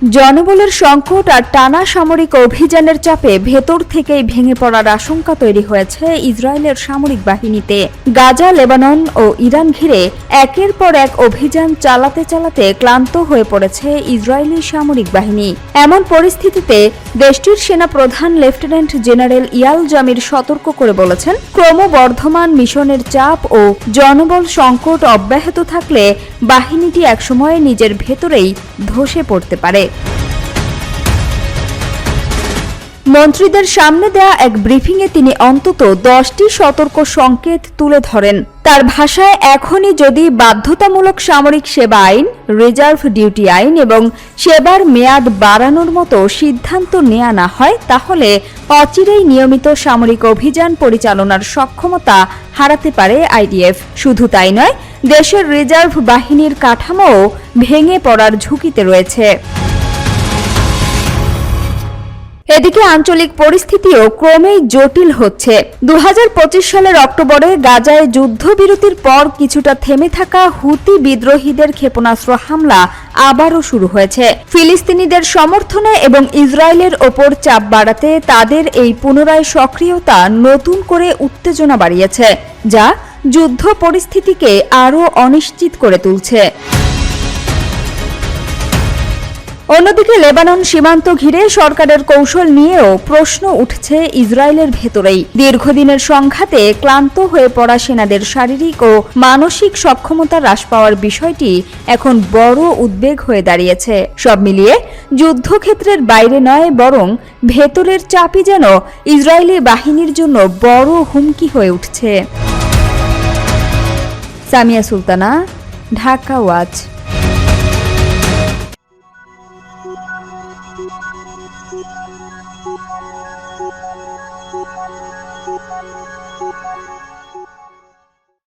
জনবলের সংকট আর টানা সামরিক অভিযানের চাপে ভেতর থেকেই ভেঙে পড়ার আশঙ্কা তৈরি হয়েছে ইসরায়েলের সামরিক বাহিনীতে। গাজা, লেবানন ও ইরান ঘিরে একের পর এক অভিযান চালাতে চালাতে ক্লান্ত হয়ে পড়েছে ইসরায়েলি সামরিক বাহিনী। এমন পরিস্থিতিতে দেশটির সেনাপ্রধান লেফটেন্যান্ট জেনারেল ইয়াল জামির সতর্ক করে বলেছেন, ক্রমবর্ধমান মিশনের চাপ ও জনবল সংকট অব্যাহত থাকলে বাহিনীটি একসময় নিজের ভেতরেই ধসে পড়তে পারে। মন্ত্রীদের সামনে দেয়া এক ব্রিফিংয়ে তিনি অন্তত 10টি সতর্ক সংকেত তুলে ধরেন। তার ভাষায়, এখনই যদি বাধ্যতামূলক সামরিক সেবা আইন, রিজার্ভ ডিউটি আইন এবং সেবার মেয়াদ বাড়ানোর মতো সিদ্ধান্ত নেওয়া না হয়, তাহলে অচিরেই নিয়মিত সামরিক অভিযান পরিচালনার সক্ষমতা হারাতে পারে আইডিএফ। শুধু তাই নয়, দেশের রিজার্ভ বাহিনীর কাঠামোও ভেঙে পড়ার ঝুঁকিতে রয়েছে। এদিকে আঞ্চলিক পরিস্থিতিও ক্রমেই জটিল হচ্ছে। 2025 সালের অক্টোবরে গাজায় যুদ্ধবিরতির পর কিছুটা থেমে থাকা হুতি বিদ্রোহীদের ক্ষেপণাস্ত্র হামলা আবারও শুরু হয়েছে। ফিলিস্তিনিদের সমর্থনে এবং ইসরায়েলের ওপর চাপ বাড়াতে তাদের এই পুনরায় সক্রিয়তা নতুন করে উত্তেজনা বাড়িয়েছে, যা যুদ্ধ পরিস্থিতিকে আরও অনিশ্চিত করে তুলছে। অন্যদিকে লেবানন সীমান্ত ঘিরে সরকারের কৌশল নিয়েও প্রশ্ন উঠছে ইসরায়েলের ভেতরেই। দীর্ঘদিনের সংঘাতে ক্লান্ত হয়ে পড়া সেনাদের শারীরিক ও মানসিক সক্ষমতা হ্রাস পাওয়ার বিষয়টি এখন বড় উদ্বেগ হয়ে দাঁড়িয়েছে। সব মিলিয়ে যুদ্ধক্ষেত্রের বাইরে নয়, বরং ভেতরের চাপই যেন ইসরায়েলি বাহিনীর জন্য বড় হুমকি হয়ে উঠছে। Samia Sultana, Dhaka watch. Thank you.